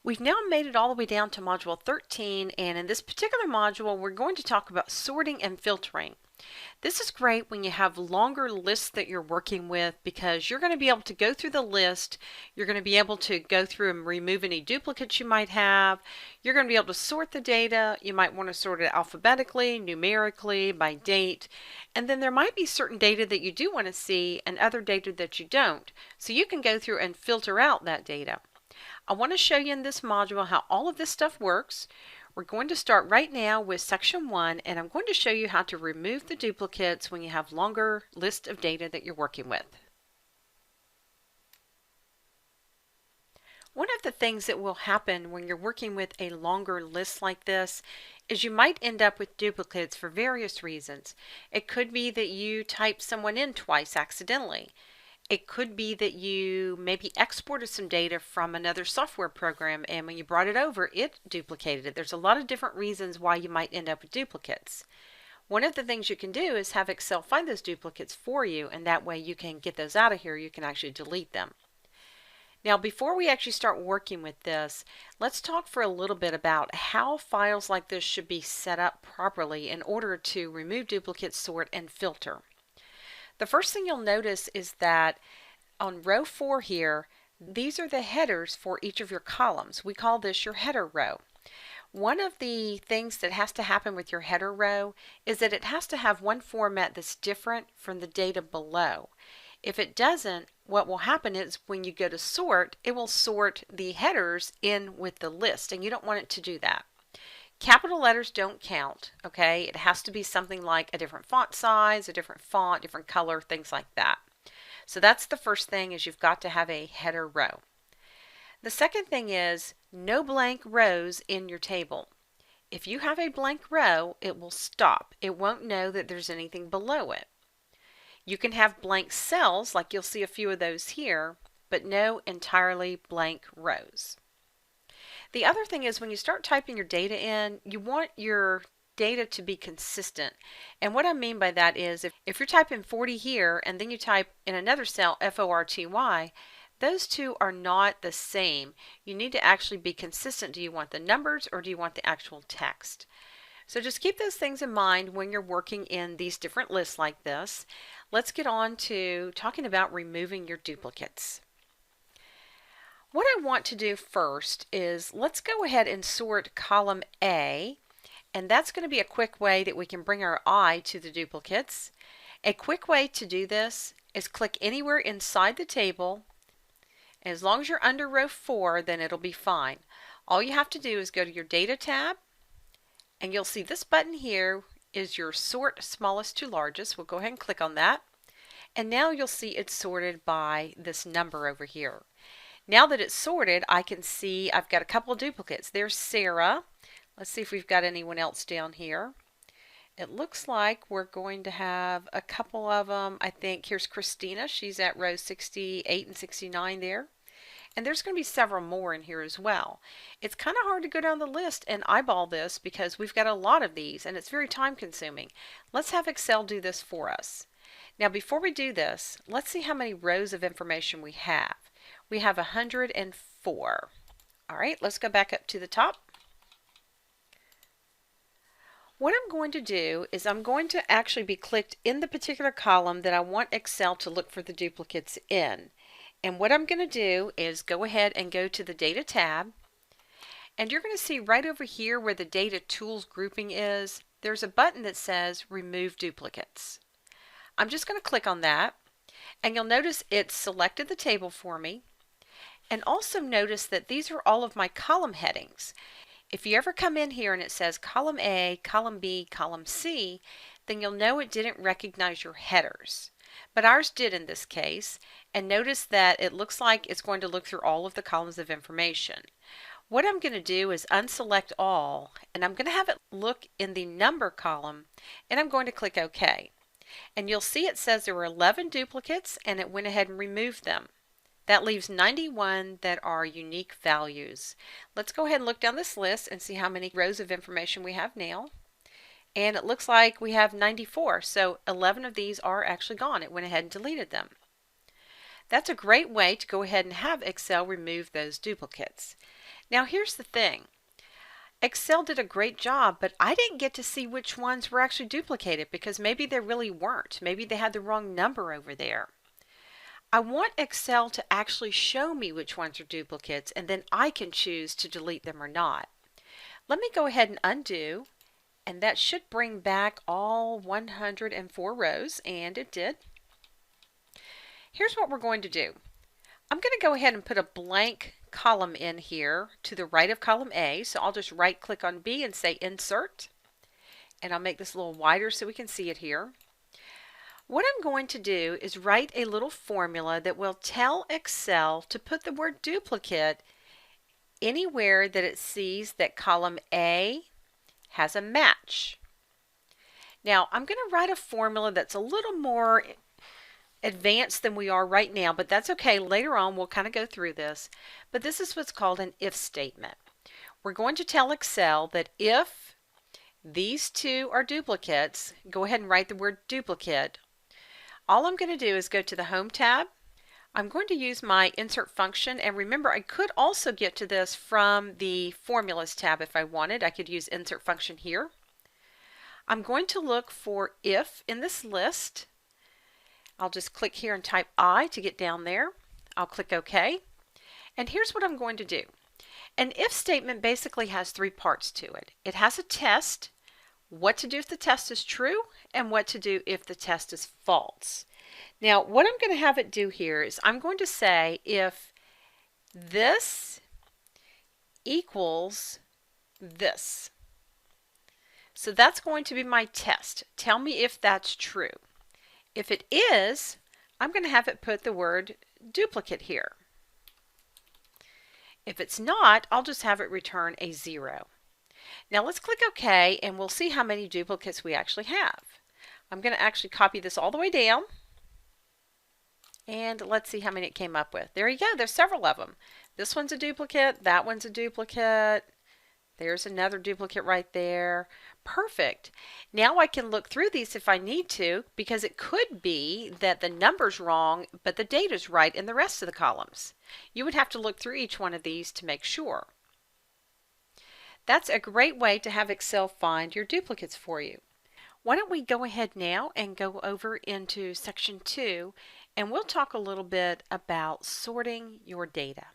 We've now made it all the way down to Module 13, and in this particular module, we're going to talk about sorting and filtering. This is great when you have longer lists that you're working with because you're going to be able to go through the list, you're going to be able to go through and remove any duplicates you might have, you're going to be able to sort the data, you might want to sort it alphabetically, numerically, by date, and then there might be certain data that you do want to see and other data that you don't, so you can go through and filter out that data. I want to show you in this module how all of this stuff works. We're going to start right now with section 1, and I'm going to show you how to remove the duplicates when you have longer list of data that you're working with. One of the things that will happen when you're working with a longer list like this is you might end up with duplicates for various reasons. It could be that you typed someone in twice accidentally. It could be that you maybe exported some data from another software program and when you brought it over, it duplicated it. There's a lot of different reasons why you might end up with duplicates. One of the things you can do is have Excel find those duplicates for you, and that way you can get those out of here. You can actually delete them. Now, before we actually start working with this, let's talk for a little bit about how files like this should be set up properly in order to remove duplicates, sort, and filter. The first thing you'll notice is that on row 4 here, these are the headers for each of your columns. We call this your header row. One of the things that has to happen with your header row is that it has to have one format that's different from the data below. If it doesn't, what will happen is when you go to sort, it will sort the headers in with the list, and you don't want it to do that. Capital letters don't count, okay? It has to be something like a different font size, a different font, different color, things like that. So that's the first thing, is you've got to have a header row. The second thing is no blank rows in your table. If you have a blank row, it will stop. It won't know that there's anything below it. You can have blank cells, like you'll see a few of those here, but no entirely blank rows. The other thing is when you start typing your data in, you want your data to be consistent. And what I mean by that is if you're typing 40 here and then you type in another cell FORTY, those two are not the same. You need to actually be consistent. Do you want the numbers or do you want the actual text? So just keep those things in mind when you're working in these different lists like this. Let's get on to talking about removing your duplicates. What I want to do first is let's go ahead and sort column A, and that's going to be a quick way that we can bring our eye to the duplicates. A quick way to do this is click anywhere inside the table. As long as you're under row 4, then it'll be fine. All you have to do is go to your Data tab, and you'll see this button here is your Sort Smallest to Largest. We'll go ahead and click on that. And now you'll see it's sorted by this number over here. Now that it's sorted, I can see I've got a couple of duplicates. There's Sarah. Let's see if we've got anyone else down here. It looks like we're going to have a couple of them. I think here's Christina. She's at row 68 and 69 there. And there's going to be several more in here as well. It's kind of hard to go down the list and eyeball this because we've got a lot of these and it's very time consuming. Let's have Excel do this for us. Now before we do this, let's see how many rows of information we have. We have 104. All right, let's go back up to the top. What I'm going to do is I'm going to actually be clicked in the particular column that I want Excel to look for the duplicates in. And what I'm going to do is go ahead and go to the Data tab. And you're going to see right over here where the Data Tools grouping is, there's a button that says Remove Duplicates. I'm just going to click on that. And you'll notice it selected the table for me. And also notice that these are all of my column headings. If you ever come in here and it says column A, column B, column C, then you'll know it didn't recognize your headers. But ours did in this case, and notice that it looks like it's going to look through all of the columns of information. What I'm going to do is unselect all, and I'm going to have it look in the number column, and I'm going to click OK. And you'll see it says there were 11 duplicates, and it went ahead and removed them. That leaves 91 that are unique values. Let's go ahead and look down this list and see how many rows of information we have now. And it looks like we have 94, so 11 of these are actually gone. It went ahead and deleted them. That's a great way to go ahead and have Excel remove those duplicates. Now here's the thing. Excel did a great job, but I didn't get to see which ones were actually duplicated because maybe they really weren't. Maybe they had the wrong number over there. I want Excel to actually show me which ones are duplicates, and then I can choose to delete them or not. Let me go ahead and undo, and that should bring back all 104 rows, and it did. Here's what we're going to do. I'm going to go ahead and put a blank column in here to the right of column A. So I'll just right click on B and say Insert. And I'll make this a little wider so we can see it here. What I'm going to do is write a little formula that will tell Excel to put the word duplicate anywhere that it sees that column A has a match. Now I'm going to write a formula that's a little more advanced than we are right now, but that's okay. Later on we'll kind of go through this. But this is what's called an if statement. We're going to tell Excel that if these two are duplicates, go ahead and write the word duplicate. All I'm going to do is go to the Home tab. I'm going to use my insert function, and remember I could also get to this from the formulas tab if I wanted. I could use insert function here. I'm going to look for if in this list. I'll just click here and type I to get down there. I'll click OK. And here's what I'm going to do. An if statement basically has three parts to it. It has a test, what to do if the test is true, and what to do if the test is false. Now, what I'm going to have it do here is I'm going to say if this equals this. So that's going to be my test. Tell me if that's true. If it is, I'm going to have it put the word duplicate here. If it's not, I'll just have it return a 0. Now let's click OK and we'll see how many duplicates we actually have. I'm going to actually copy this all the way down. And let's see how many it came up with. There you go. There's several of them. This one's a duplicate. That one's a duplicate. There's another duplicate right there. Perfect. Now I can look through these if I need to, because it could be that the number's wrong, but the data's right in the rest of the columns. You would have to look through each one of these to make sure. That's a great way to have Excel find your duplicates for you. Why don't we go ahead now and go over into section 2, and we'll talk a little bit about sorting your data.